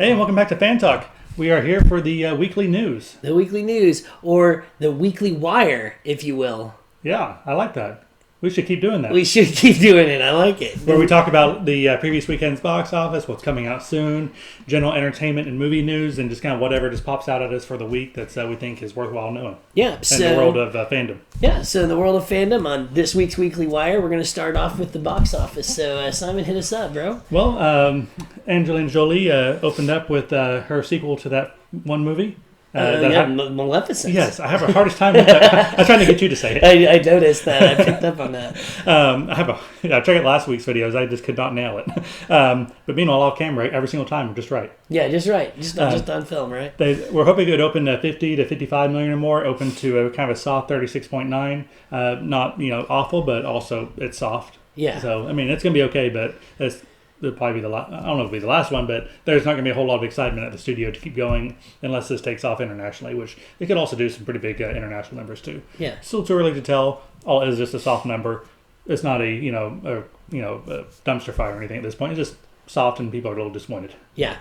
Hey, and welcome back to Fan Talk. We are here for the weekly news. The weekly news, or the weekly wire, if you will. Yeah, I like that. We should keep doing that. We should keep doing it. I like it. Where we talk about the previous weekend's box office, what's coming out soon, general entertainment and movie news, and just kind of whatever just pops out at us for the week that we think is worthwhile knowing. Yeah, in the world of fandom. Yeah, so in the world of fandom, on this week's Weekly Wire, we're going to start off with the box office. So, Simon, hit us up, bro. Well, Angelina Jolie opened up with her sequel to that one movie. Maleficent. Yes, I have a hardest time with that. I was trying to get you to say it. I noticed that. I picked up on that. I checked out last week's videos. I just could not nail it. But meanwhile, off camera, every single time, just right. Yeah, just right. Just on film, right? We're hoping it would open to 50 to 55 million or more. Open to a kind of a soft 36.9. Not awful, but also it's soft. Yeah. So I mean, it's gonna be okay, but it'll probably be the last. I don't know if it'll be the last one, but there's not going to be a whole lot of excitement at the studio to keep going unless this takes off internationally, which it could also do some pretty big international numbers too. Yeah. Still too early to tell. All it is just a soft number. It's not a a dumpster fire or anything at this point. It's just soft, and people are a little disappointed. Yeah.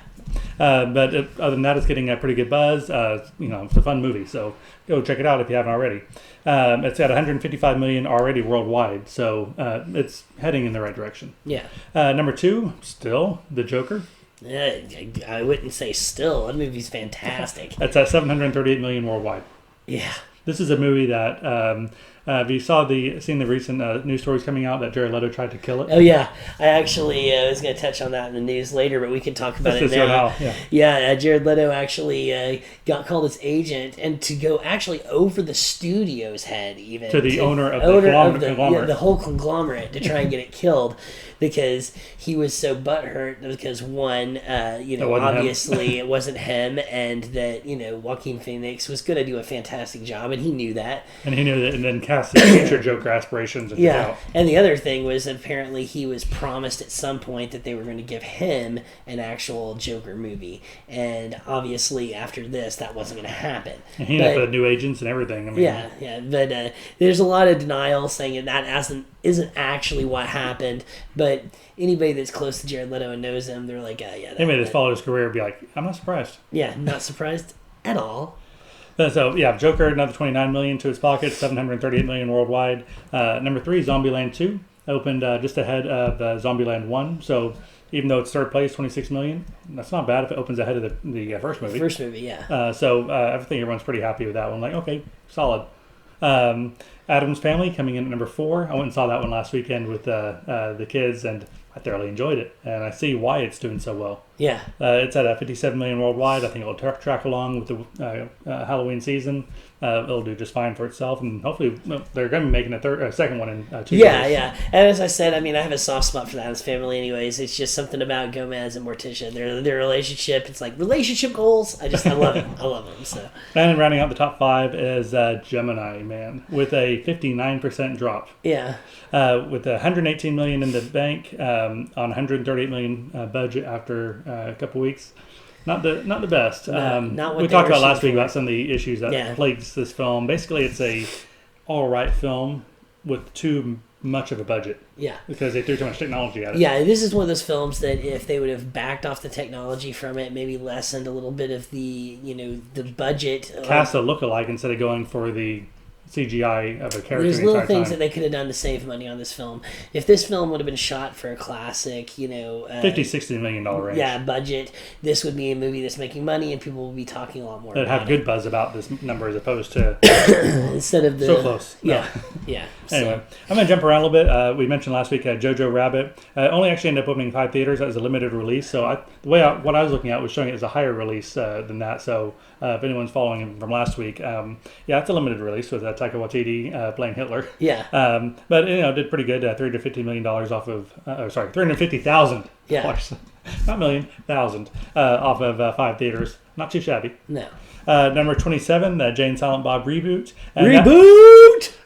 But other than that, it's getting a pretty good buzz. It's a fun movie, so go check it out if you haven't already. It's at 155 million already worldwide, so it's heading in the right direction. Yeah. Number 2, still The Joker. I wouldn't say still. That movie's fantastic. That's at 738 million worldwide. Yeah. This is a movie that if you seen the recent news stories coming out that Jared Leto tried to kill it. Oh yeah, I actually was going to touch on that in the news later, but we can talk about it now. Yeah, Jared Leto actually got called his agent and to go actually over the studio's head, even to the owner of the conglomerate, the whole conglomerate, to try and get it killed because he was so butthurt because one, obviously it wasn't him, and that Joaquin Phoenix was going to do a fantastic job, and he knew that. And he knew that, and then cast his future Joker aspirations. And the other thing was apparently he was promised at some point that they were going to give him an actual Joker movie, and obviously after this that wasn't going to happen. And he ended up with new agents and everything. I mean, but there's a lot of denial saying that isn't actually what happened, but anybody that's close to Jared Leto and knows him, they're like, anybody that's followed his career would be like, I'm not surprised. Yeah, not surprised at all. So, Joker, another 29 million to his pocket, 738 million worldwide. Number 3, Zombieland 2, opened just ahead of Zombieland 1. So, even though it's third place, 26 million, that's not bad if it opens ahead of the first movie. First movie, yeah. I think everyone's pretty happy with that one. Like, okay, solid. Addams Family coming in at number 4. I went and saw that one last weekend with the kids, and I thoroughly enjoyed it. And I see why it's doing so well. Yeah. It's at 57 million worldwide. I think it'll track along with the Halloween season. It'll do just fine for itself, and hopefully they're going to be making a second one in 2 years. Yeah. And as I said, I mean, I have a soft spot for the Addams Family anyways. It's just something about Gomez and Morticia. Their relationship, it's like relationship goals. I love it. I love them. So. And rounding out the top 5 is Gemini Man with a 59% drop. Yeah. With 118 million in the bank on 138 million budget after a couple weeks. Not the best. Not what we talked about last week about some of the issues that plagues this film. Basically, it's a all right film with too much of a budget. Yeah. Because they threw too much technology at it. Yeah, this is one of those films that if they would have backed off the technology from it, maybe lessened a little bit of the the budget. Cast a lookalike instead of going for the CGI of a character. There's little things that they could have done to save money on this film. If this film would have been shot for a classic, $50-60 million range. Yeah, budget, this would be a movie that's making money and people will be talking a lot more. They'd have good buzz about this number as opposed to instead of the so close. Yeah, no. Yeah. Anyway, I'm going to jump around a little bit. We mentioned last week Jojo Rabbit only actually ended up opening 5 theaters as a limited release. So what I was looking at was showing it as a higher release than that. So if anyone's following from last week, it's a limited release with Taika Waititi playing Hitler. Yeah. But did pretty good. $350 million off of $350,000. Yeah. Not million, thousand off of 5 theaters. Not too shabby. No. Number 27, Jay and Silent Bob Reboot.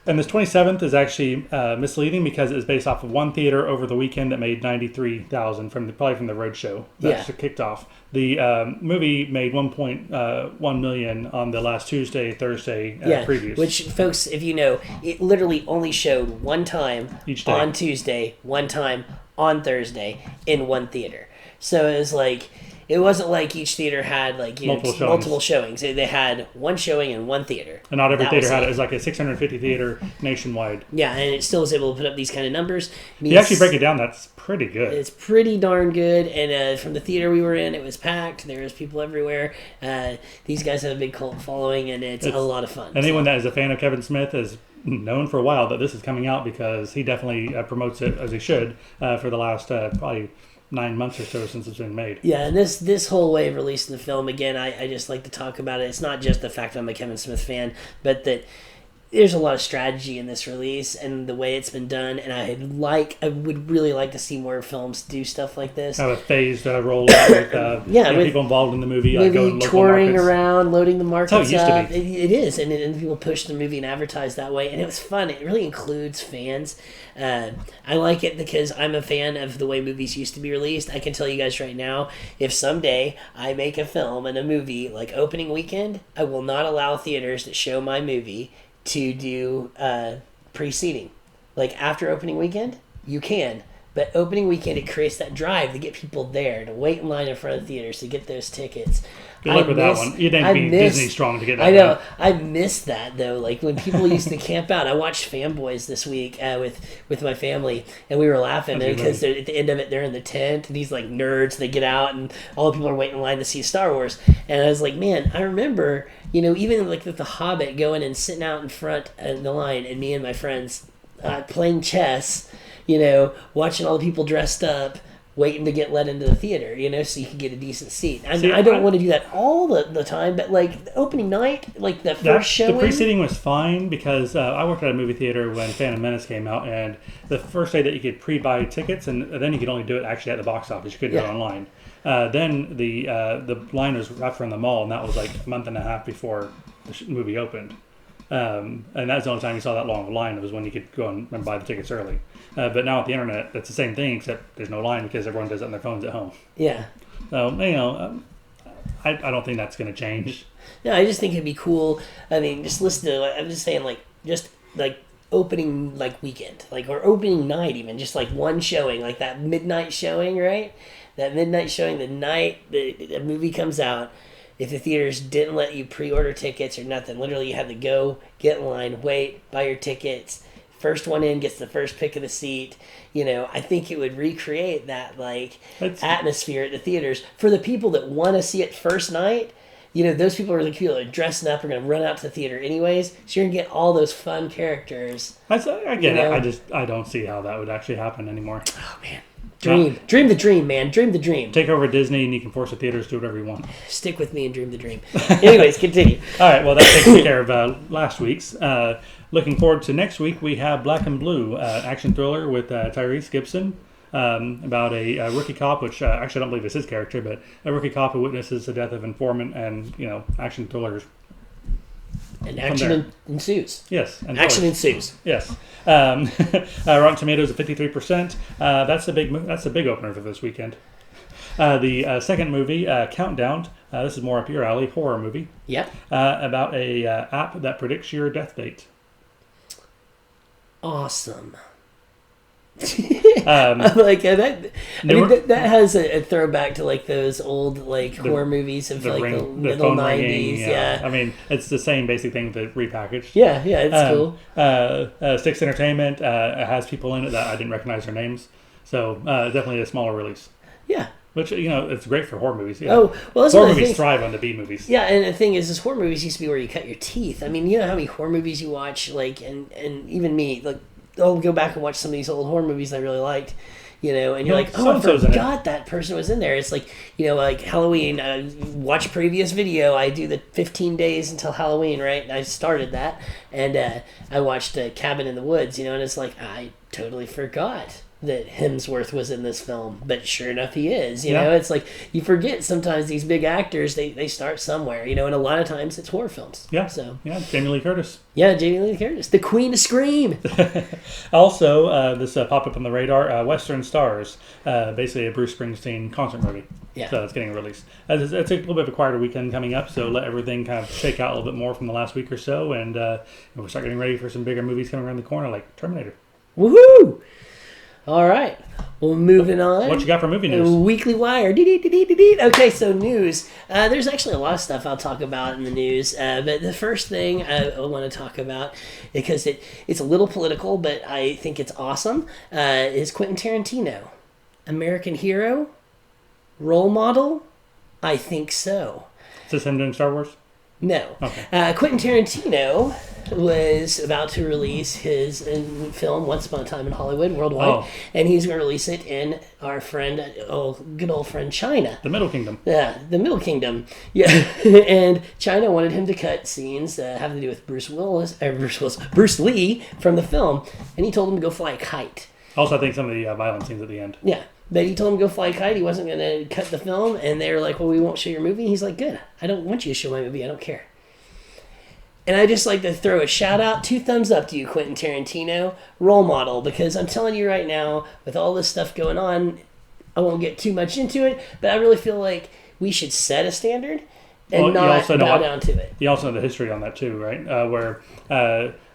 And this 27th is actually misleading because it was based off of one theater over the weekend that made $93,000 probably from the road show that kicked off. The movie made $1.1 million on the last Tuesday, Thursday previews. Which, folks, if you know, it literally only showed one time each day on Tuesday, one time on Thursday in one theater. So it was like It wasn't like each theater had like multiple showings. They had one showing in one theater. And not every theater had it. It was like a 650 theater nationwide. Yeah, and it still was able to put up these kind of numbers. You actually break it down, that's pretty good. It's pretty darn good. And from the theater we were in, it was packed. There was people everywhere. These guys have a big cult following, and it's a lot of fun. Anyone that is a fan of Kevin Smith has known for a while that this is coming out because he definitely promotes it as he should for the last probably 9 months or so since it's been made. Yeah, and this whole way of releasing the film, again, I just like to talk about it. It's not just the fact that I'm a Kevin Smith fan, but that there's a lot of strategy in this release and the way it's been done, and I would really like to see more films do stuff like this. Have a phased roll with people involved in the movie, movie touring around, loading the markets up. It is, and people push the movie and advertise that way, and it was fun. It really includes fans. I like it because I'm a fan of the way movies used to be released. I can tell you guys right now, if someday I make a film and a movie like opening weekend, I will not allow theaters that show my movie to do preceding. Like after opening weekend, you can. But opening weekend, it creates that drive to get people there, to wait in line in front of theaters to get those tickets. Good luck with that one. You'd have to be Disney strong to get that. I know. I missed that, though. Like when people used to camp out. I watched Fanboys this week with my family, and we were laughing because at the end of it, they're in the tent, and these like nerds, they get out, and all the people are waiting in line to see Star Wars. And I was like, man, I remember, even like with The Hobbit, going and sitting out in front in the line, and me and my friends playing chess, watching all the people dressed up, waiting to get let into the theater, so you can get a decent seat. I don't want to do that all the time, but like the opening night, like the first showing. The preceding was fine because I worked at a movie theater when Phantom Menace came out, and the first day that you could pre-buy tickets, and then you could only do it actually at the box office. You couldn't do it online. Then the line was right from the mall, and that was like a month and a half before the movie opened. And that's the only time you saw that long line was when you could go and buy the tickets early. But now with the internet, it's the same thing, except there's no line because everyone does it on their phones at home. Yeah. So, I don't think that's going to change. No, I just think it'd be cool. I mean, just listen to, I'm just saying, just opening, weekend, or opening night even, just, one showing, that midnight showing, right? That midnight showing, the night the movie comes out. If the theaters didn't let you pre-order tickets or nothing, literally you had to go, get in line, wait, buy your tickets. First one in gets the first pick of the seat. I think it would recreate that atmosphere at the theaters for the people that want to see it first night. Those people are the people that are dressing up are going to run out to the theater anyways. So you're going to get all those fun characters. I get it. I don't see how that would actually happen anymore. Oh man. Dream the dream, man. Dream the dream. Take over Disney and you can force the theaters to do whatever you want. Stick with me and dream the dream. Anyways, continue. All right, well, that takes care of last week's. Looking forward to next week, we have Black and Blue, action thriller with Tyrese Gibson about a rookie cop, which actually I don't believe it's his character, but a rookie cop who witnesses the death of informant and, action thrillers. And action ensues. Yes. And action ensues. Yes. Rotten Tomatoes at 53%. That's the big opener for this weekend. The second movie, Countdown. This is more up your alley, horror movie. Yep. About a app that predicts your death date. Awesome. That has a throwback to those old horror movies of the middle 90s. Ringing, yeah. I mean, it's the same basic thing but repackaged. Yeah, it's cool. Six Entertainment has people in it that I didn't recognize their names, so definitely a smaller release. Yeah. Which, it's great for horror movies. Yeah. Oh, well, horror movies thrive on the B movies. Yeah, and the thing is horror movies used to be where you cut your teeth. I mean, you know how many horror movies you watch, and even me, I'll go back and watch some of these old horror movies I really liked, and you're like, oh, I forgot that person was in there. It's like Halloween, watch previous video, I do the 15 days until Halloween, right? And I started that, and I watched Cabin in the Woods, and it's like, I totally forgot that Hemsworth was in this film, but sure enough he is. You know, it's like you forget sometimes these big actors they start somewhere, and a lot of times it's horror films. Jamie Lee Curtis, the Queen of Scream. Also this popped up on the radar, Western Stars, basically a Bruce Springsteen concert movie. So it's getting released. It's a little bit of a quieter weekend coming up, so let everything kind of shake out a little bit more from the last week or so, and we'll start getting ready for some bigger movies coming around the corner like Terminator. Woohoo! All right. Well, moving on. What you got for movie news? Weekly Wire. Okay, so news. There's actually a lot of stuff I'll talk about in the news. But the first thing I want to talk about, because it's a little political, but I think it's awesome, is Quentin Tarantino. American hero? Role model? I think so. Is this him doing Star Wars? No. Okay. Quentin Tarantino was about to release his film Once Upon a Time in Hollywood worldwide, and he's going to release it in our good old friend China. The Middle Kingdom. Yeah, the Middle Kingdom. Yeah, and China wanted him to cut scenes having to do with Bruce Lee from the film, and he told him to go fly a kite. Also, I think some of the violent scenes at the end. Yeah. But he told him to go fly a kite. He wasn't going to cut the film. And they were like, well, we won't show your movie. And he's like, good. I don't want you to show my movie. I don't care. And I just like to throw a shout out, 2 thumbs up to you, Quentin Tarantino, role model. Because I'm telling you right now, with all this stuff going on, I won't get too much into it. But I really feel like we should set a standard and not bow down to it. You also know the history on that too, right? Where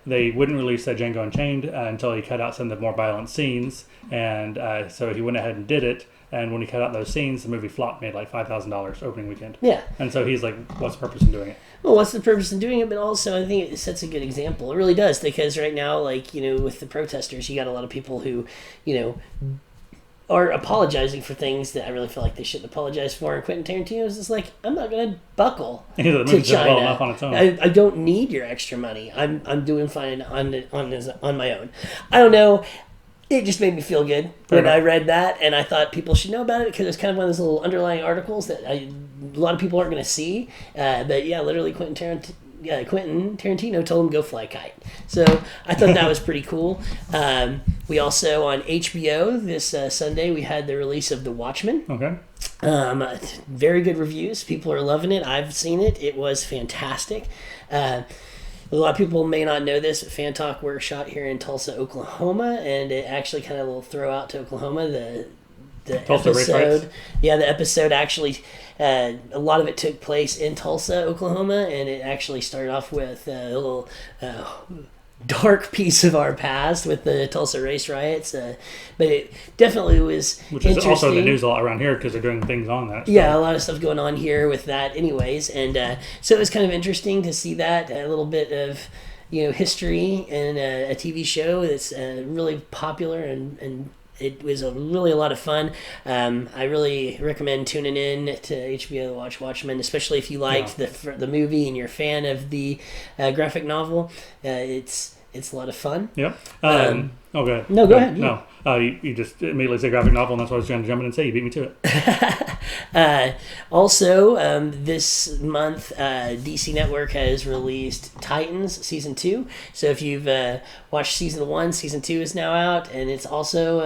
they wouldn't release Django Unchained until he cut out some of the more violent scenes. And so he went ahead and did it. And when he cut out those scenes, the movie flopped, made like $5,000 opening weekend. Yeah. And so he's like, what's the purpose in doing it? Well, what's the purpose in doing it? But also, I think it sets a good example. It really does. Because right now, like, with the protesters, you got a lot of people who, are apologizing for things that I really feel like they shouldn't apologize for. And Quentin Tarantino's just like, I'm not going to buckle to China. Well enough on its own. I don't need your extra money. I'm doing fine on my own. I don't know. It just made me feel good when I read that, and I thought people should know about it because it's kind of one of those little underlying articles that a lot of people aren't going to see. But yeah, literally Quentin Tarantino told him to go fly a kite. So I thought that was pretty cool. We also, on HBO this Sunday, we had the release of The Watchmen. Okay. Very good reviews. People are loving it. I've seen it. It was fantastic. A lot of people may not know this, but Fan Talk, we're shot here in Tulsa, Oklahoma, and it actually kind of a little throw out to Oklahoma. The Tulsa episode, the episode actually, a lot of it took place in Tulsa, Oklahoma, and it actually started off with a little dark piece of our past with the Tulsa race riots, but it definitely was which is also in the news a lot around here because they're doing things on that. Yeah, a lot of stuff going on here with that anyways, and so it was kind of interesting to see that, a little bit of history in a TV show that's really popular, and it was really a lot of fun. I really recommend tuning in to HBO to watch Watchmen, especially if you liked the movie and you're a fan of the graphic novel. It's a lot of fun. Yep. Go ahead. No, go ahead. No, you just immediately say graphic novel, and that's what I was going to jump in and say. You beat me to it. Also, this month, DC Network has released Titans Season 2. So if you've watched Season 1, Season 2 is now out. And it's also,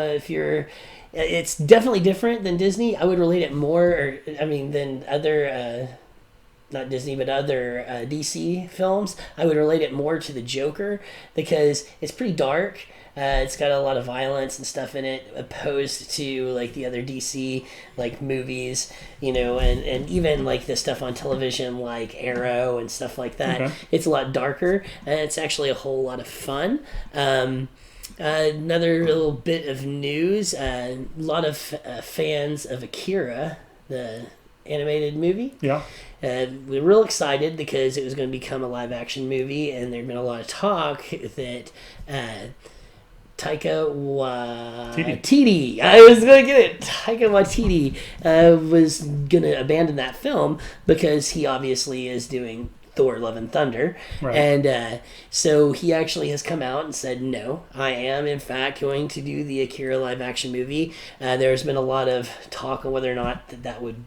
it's definitely different than Disney. I would relate it more, than other... not Disney, but other DC films. I would relate it more to the Joker because it's pretty dark. It's got a lot of violence and stuff in it, opposed to like the other DC like movies, and even like the stuff on television like Arrow and stuff like that. Okay. It's a lot darker, and it's actually a whole lot of fun. Another little bit of news: a lot of fans of Akira, the animated movie. Yeah. We were real excited because it was going to become a live-action movie, and there'd been a lot of talk that Taika Waititi, I was going to get it, Taika Waititi was going to abandon that film because he obviously is doing Thor: Love and Thunder. Right. And so he actually has come out and said, no, I am in fact going to do the Akira live-action movie. There's been a lot of talk on whether or not that would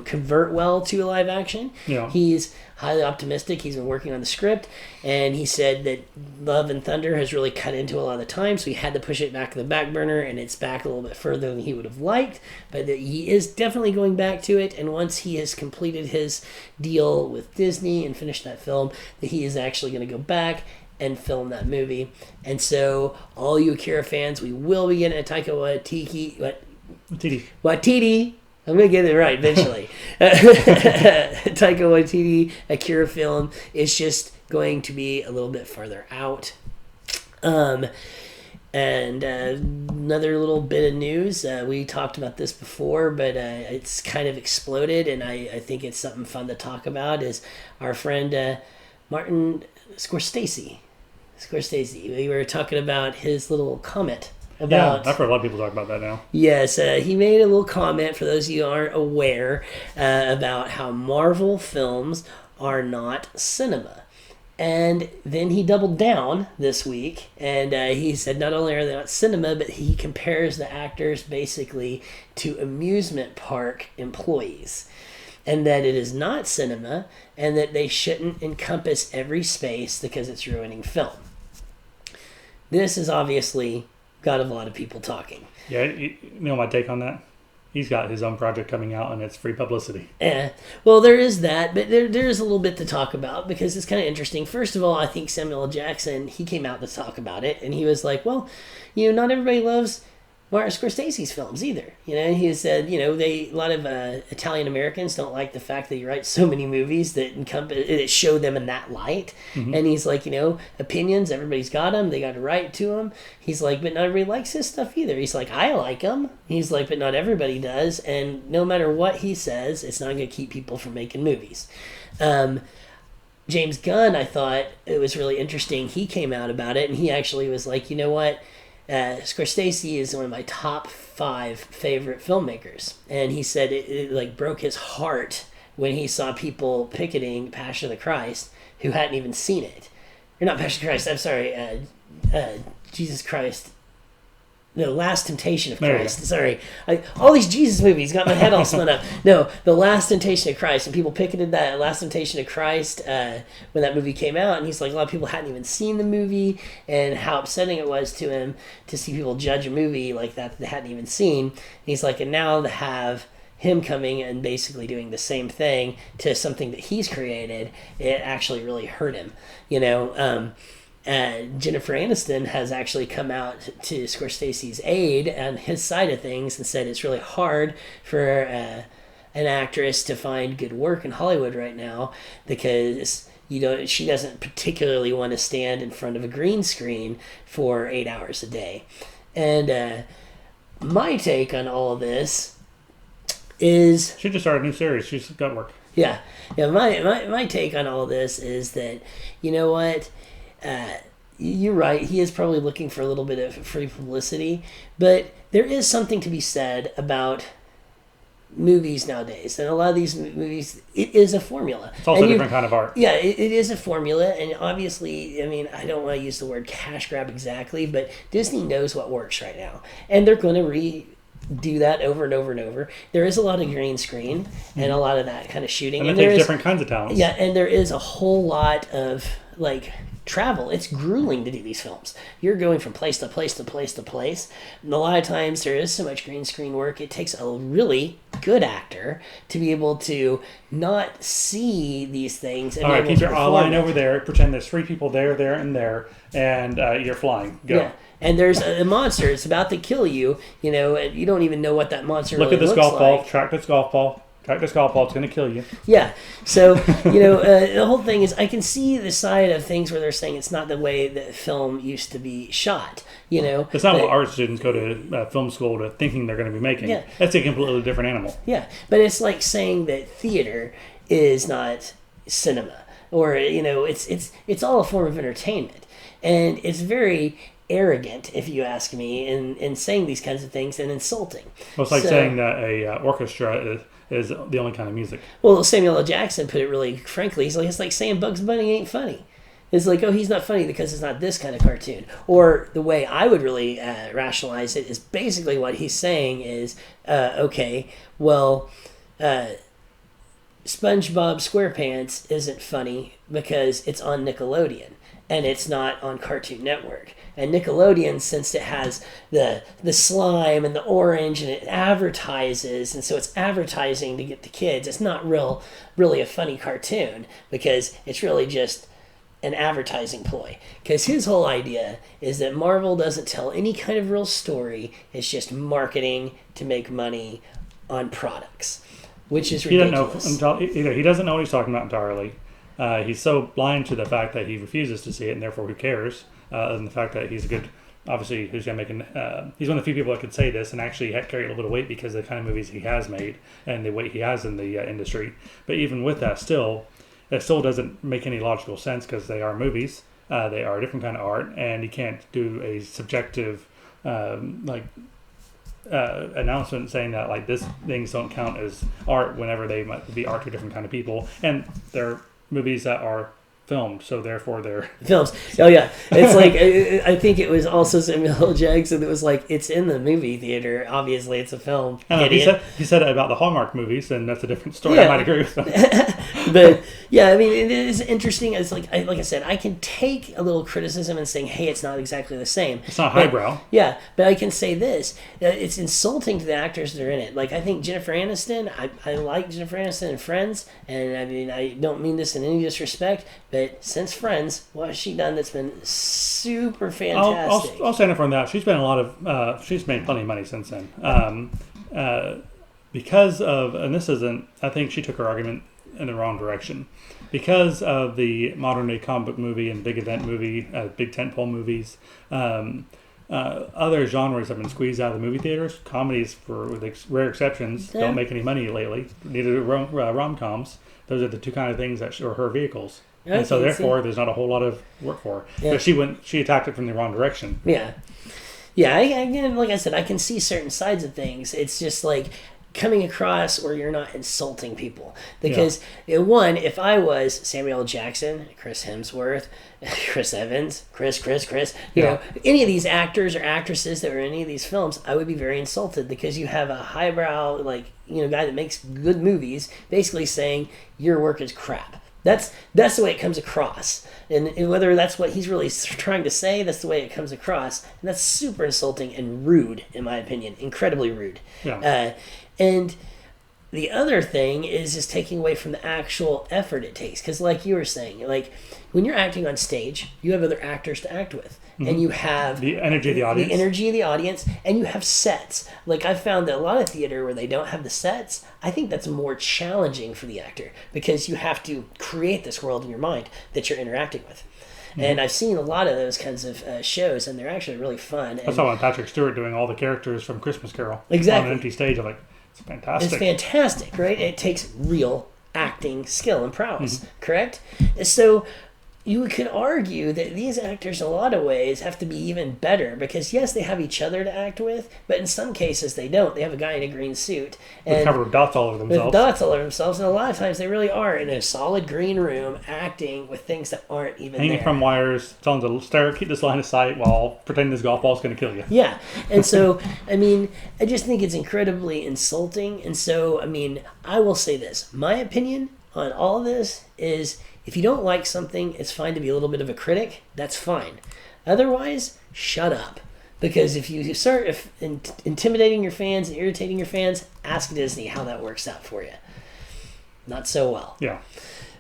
convert well to a live action. Yeah. He's highly optimistic. He's been working on the script, and he said that Love and Thunder has really cut into a lot of the time, so he had to push it back to the back burner, and it's back a little bit further than he would have liked, but that he is definitely going back to it, and once he has completed his deal with Disney and finished that film, that he is actually going to go back and film that movie. And so all you Akira fans, we will be getting a Taika Waititi. I'm going to get it right eventually. Taika Waititi Akira film is just going to be a little bit further out. And another little bit of news, we talked about this before, but it's kind of exploded, and I think it's something fun to talk about, is our friend Martin Scorsese. We were talking about his little comment about... Yeah, I've heard a lot of people talk about that now. Yes, he made a little comment, for those of you who aren't aware, about how Marvel films are not cinema. And then he doubled down this week, and he said not only are they not cinema, but he compares the actors basically to amusement park employees. And that it is not cinema, and that they shouldn't encompass every space because it's ruining film. This has obviously got a lot of people talking. Yeah, you know my take on that? He's got his own project coming out, and it's free publicity. Well, there is that, but there is a little bit to talk about, because it's kind of interesting. First of all, I think Samuel L. Jackson, he came out to talk about it, and he was like, well, not everybody loves Martin Scorsese's films either. He said, a lot of Italian Americans don't like the fact that he writes so many movies that show them in that light. Mm-hmm. And he's like, opinions, everybody's got them. They got a right to them. He's like, but not everybody likes his stuff either. He's like, I like them. He's like, but not everybody does. And no matter what he says, it's not going to keep people from making movies. James Gunn, I thought it was really interesting. He came out about it, and he actually was like, you know what? Scorsese is one of my top 5 favorite filmmakers, and he said it like broke his heart when he saw people picketing Passion of the Christ who hadn't even seen it. Or not Passion of Christ, I'm sorry, Jesus Christ. No, Last Temptation of Christ. Sorry. All these Jesus movies got my head all spun up. No, The Last Temptation of Christ. And people picketed that Last Temptation of Christ when that movie came out. And he's like, a lot of people hadn't even seen the movie, and how upsetting it was to him to see people judge a movie like that they hadn't even seen. And he's like, and now to have him coming and basically doing the same thing to something that he's created, it actually really hurt him. Jennifer Aniston has actually come out to Scorsese's aid and his side of things and said it's really hard for an actress to find good work in Hollywood right now, because she doesn't particularly want to stand in front of a green screen for 8 hours a day. And my take on all of this is... She just started a new series. She's got work. Yeah. My take on all of this is that, you know what... you're right. He is probably looking for a little bit of free publicity, but there is something to be said about movies nowadays. And a lot of these movies, it is a formula. It's also a different kind of art. Yeah, it is a formula. And obviously, I don't want to use the word cash grab exactly, but Disney knows what works right now. And they're going to do that over and over and over. There is a lot of green screen and a lot of that kind of shooting. And it takes different kinds of talents. Yeah, and there is a whole lot of, travel. It's grueling to do these films. You're going from place to place to place to place. And a lot of times there is so much green screen work, it takes a really good actor to be able to not see these things. And all right, keep your eye over there. Pretend there's 3 people there, and there, and you're flying. Go. Yeah. And there's a monster. It's about to kill you, and you don't even know what that monster Look really at this looks golf ball. like. Track this golf ball. It's going to kill you. Yeah. So, the whole thing is, I can see the side of things where they're saying it's not the way that film used to be shot. It's not what art students go to film school to thinking they're going to be making. Yeah. That's a completely different animal. Yeah. But it's like saying that theater is not cinema, or, it's all a form of entertainment. And it's very arrogant, if you ask me, in saying these kinds of things, and insulting. Well, it's like saying that a orchestra is the only kind of music. Well, Samuel L. Jackson put it really frankly. It's like saying Bugs Bunny ain't funny. It's like, oh, he's not funny because it's not this kind of cartoon. Or the way I would really rationalize it is basically what he's saying is, SpongeBob SquarePants isn't funny because it's on Nickelodeon and it's not on Cartoon Network. And Nickelodeon, since it has the slime and the orange and it advertises, and so it's advertising to get the kids, it's not really a funny cartoon because it's really just an advertising ploy. Because his whole idea is that Marvel doesn't tell any kind of real story. It's just marketing to make money on products, which is ridiculous. He doesn't know what he's talking about entirely. He's so blind to the fact that he refuses to see it, and therefore who cares? And the fact that he's a good obviously who's going to make he's one of the few people that could say this and actually carry a little bit of weight because of the kind of movies he has made and the weight he has in the industry. But even with that, it still doesn't make any logical sense because they are movies. They are a different kind of art, and you can't do a subjective announcement saying that like this things don't count as art whenever they might be art to different kind of people, and they're movies that are filmed, so therefore they're films. Oh yeah, it's like I think it was also Samuel L. Jackson that was like, it's in the movie theater. Obviously, it's a film. He said it about the Hallmark movies, and that's a different story. Yeah. I might agree with that. But yeah, I mean, it is interesting. It's like I said, I can take a little criticism and saying, hey, it's not exactly the same. It's not highbrow. Yeah, but I can say this: it's insulting to the actors that are in it. Like I think Jennifer Aniston. I like Jennifer Aniston in Friends, and I mean, I don't mean this in any disrespect, but since Friends, what has she done that's been super fantastic? I'll stand up on that. She's been she's made plenty of money since then. Because of, and this isn't, I think she took her argument in the wrong direction. Because of the modern day comic book movie and big event movie, big tentpole movies, other genres have been squeezed out of the movie theaters. Comedies, with rare exceptions, don't make any money lately. Neither do rom-coms. Those are the two kind of things that are her vehicles. And so therefore, there's not a whole lot of work for her. Yeah. But she attacked it from the wrong direction. Yeah. Yeah, again, like I said, I can see certain sides of things. It's just like coming across where you're not insulting people. Because, one, if I was Samuel L. Jackson, Chris Hemsworth, Chris Evans, Chris, you know, any of these actors or actresses that were in any of these films, I would be very insulted because you have a highbrow, like, you know, guy that makes good movies basically saying your work is crap. That's the way it comes across, and whether that's what he's really trying to say, that's the way it comes across, and that's super insulting and rude, in my opinion, incredibly rude. Yeah. And the other thing is just taking away from the actual effort it takes, because like you were saying, like when you're acting on stage, you have other actors to act with. And you have the energy of the audience. And you have sets. Like I've found that a lot of theater where they don't have the sets, I think that's more challenging for the actor because you have to create this world in your mind that you're interacting with. Mm-hmm. And I've seen a lot of those kinds of shows, and they're actually really fun. I saw Patrick Stewart doing all the characters from Christmas Carol on an empty stage. I'm like, it's fantastic. It's fantastic, right? It takes real acting skill and prowess, correct? So you could argue that these actors in a lot of ways have to be even better because yes, they have each other to act with, but in some cases they don't. They have a guy in a green suit and covered with dots all over themselves. And a lot of times they really are in a solid green room acting with things that aren't even hanging there. From wires, telling them to stare, keep this line of sight while pretending this golf ball's going to kill you. Yeah, and so I mean, I just think it's incredibly insulting. And so I mean, I will say this: my opinion on all of this is, if you don't like something, it's fine to be a little bit of a critic. That's fine. Otherwise, shut up. Because if you start intimidating your fans and irritating your fans, ask Disney how that works out for you. Not so well. Yeah.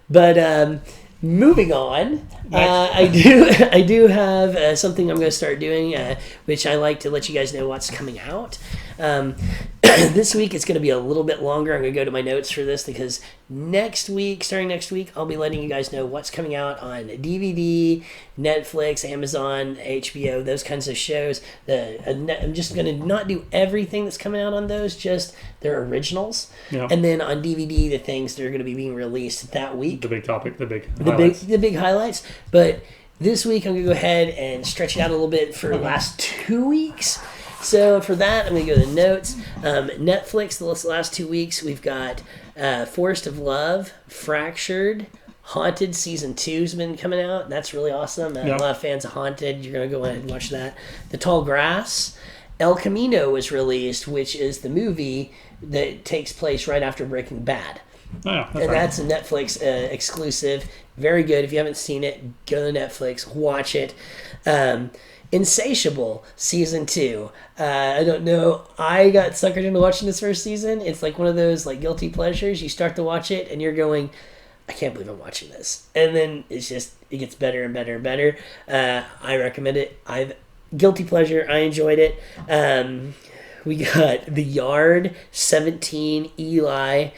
But moving on, I do have something I'm going to start doing, which I like to let you guys know what's coming out. This week it's going to be a little bit longer. I'm going to go to my notes for this because starting next week, I'll be letting you guys know what's coming out on DVD, Netflix, Amazon, HBO, those kinds of shows. I'm just going to not do everything that's coming out on those, just their originals. Yeah. And then on DVD, the things that are going to be being released that week. The big topic, the big highlights. But this week I'm going to go ahead and stretch it out a little bit for the last 2 weeks. So for that, I'm going to go to the notes. Netflix, the last 2 weeks, we've got Forest of Love, Fractured, Haunted Season 2's been coming out. That's really awesome. A lot of fans of Haunted. You're going to go ahead and watch that. The Tall Grass. El Camino was released, which is the movie that takes place right after Breaking Bad. Oh, yeah, that's a Netflix exclusive. Very good. If you haven't seen it, go to Netflix, watch it. Insatiable Season 2. I don't know. I got suckered into watching this first season. It's like one of those like guilty pleasures. You start to watch it and you're going, I can't believe I'm watching this. And then it gets better and better and better. I recommend it. Guilty pleasure. I enjoyed it. We got The Yard, 17, Eli.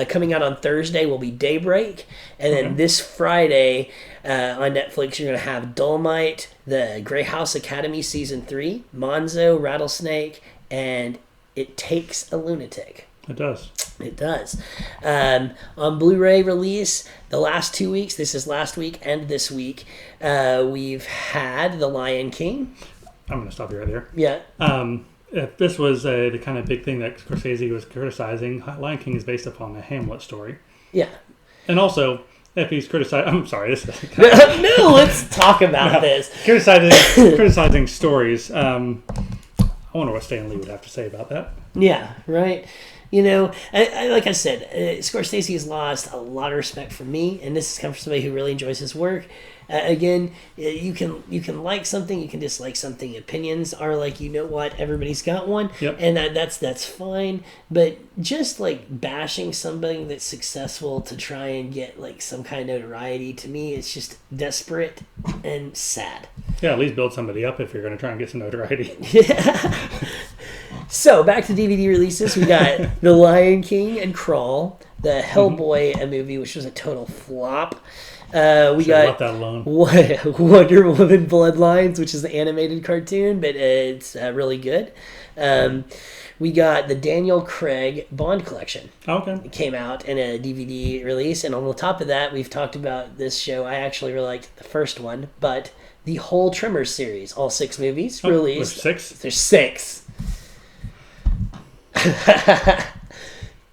Coming out on Thursday will be Daybreak. And then this Friday on Netflix, you're going to have Dolomite, The Grey House Academy Season 3, Monzo, Rattlesnake, and It Takes a Lunatic. It does. It does. On Blu-ray release, the last 2 weeks, this is last week and this week, we've had The Lion King. I'm going to stop you right there. Yeah. If this was the kind of big thing that Scorsese was criticizing, Lion King is based upon a Hamlet story. Yeah. And also, if he's criticizing... I'm sorry. This is no, let's talk about this. Criticizing stories. I wonder what Stan Lee would have to say about that. Yeah, right. You know, like I said, Scorsese has lost a lot of respect from me, and this is coming from somebody who really enjoys his work. Again, you can like something, you can dislike something. Opinions are like, you know what, everybody's got one, and that's fine. But just like bashing somebody that's successful to try and get like some kind of notoriety, to me, it's just desperate and sad. Yeah, at least build somebody up if you're going to try and get some notoriety. Yeah. So back to DVD releases, we got The Lion King and Crawl, the Hellboy movie, which was a total flop. We got left that alone. Wonder Woman Bloodlines, which is the animated cartoon, but it's really good. We got the Daniel Craig Bond collection. Okay. It came out in a DVD release, and on the top of that, we've talked about this show. I actually really liked the first one, but the whole Tremors series, all 6 movies released. There's 6? There's 6.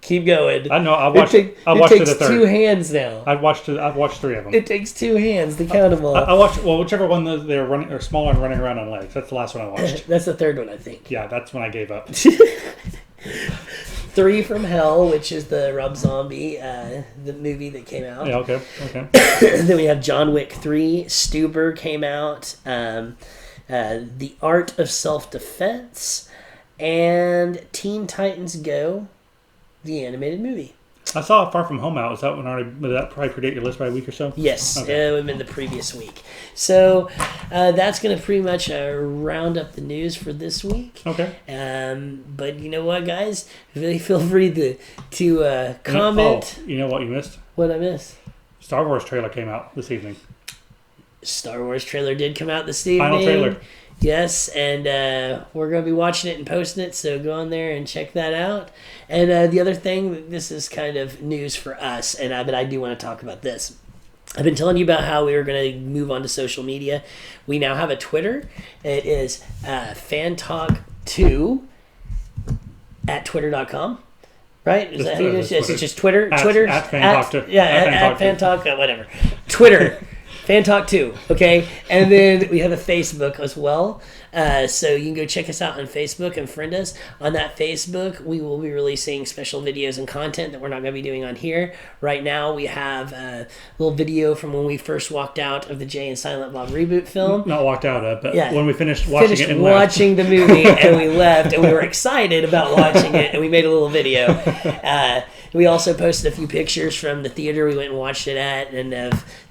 Keep going. I know. I watched it. It takes the third. 2 hands now. I've watched 3 of them. It takes 2 hands to count them all. I watched whichever one they're running or smaller and running around on legs. That's the last one I watched. That's the third one, I think. Yeah, that's when I gave up. 3 from Hell, which is the Rob Zombie, the movie that came out. Yeah. Okay. Then we have John Wick 3. Stuber came out. The Art of Self-Defense. And Teen Titans Go, the animated movie. I saw Far From Home out. Would that probably predate your list by a week or so? Yes, it would have been the previous week. So that's going to pretty much round up the news for this week. Okay. But you know what, guys? Really feel free to comment. You know what you missed? What I missed? Star Wars trailer came out this evening. Star Wars trailer did come out this evening. Final trailer. Yes, and we're going to be watching it and posting it, so go on there and check that out. And the other thing, this is kind of news for us, but I do want to talk about this. I've been telling you about how we were going to move on to social media. We now have a Twitter. It is fantalk2 at twitter.com. Right? Is that how you do it? It's just Twitter. Twitter. At fantalk2. Yeah, at fantalk, whatever. Twitter. FanTalk 2, okay? And then we have a Facebook as well. So you can go check us out on Facebook and friend us. On that Facebook, we will be releasing special videos and content that we're not going to be doing on here. Right now, we have a little video from when we first walked out of the Jay and Silent Bob reboot film. Not walked out of, but when we finished watching it and watching the movie, and we left, and we were excited about watching it, and we made a little video. We also posted a few pictures from the theater we went and watched it at, and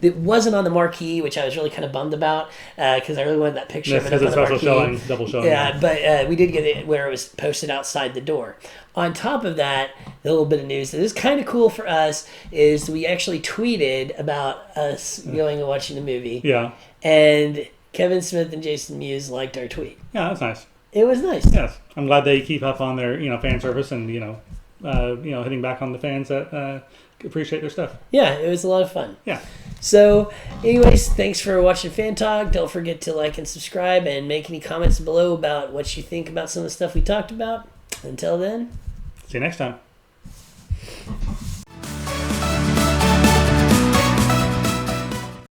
it wasn't on the marquee, which I was really kind of bummed about, because I really wanted that picture of it up on the marquee. Double showing. Yeah, but we did get it where it was posted outside the door. On top of that, a little bit of news that is kind of cool for us is we actually tweeted about us going and watching the movie. Yeah. And Kevin Smith and Jason Mewes liked our tweet. Yeah, that's nice. It was nice. Yes, I'm glad they keep up on their fan service and hitting back on the fans that appreciate their stuff. Yeah, it was a lot of fun. Yeah. So, anyways, thanks for watching Fan Talk. Don't forget to like and subscribe and make any comments below about what you think about some of the stuff we talked about. Until then, see you next time.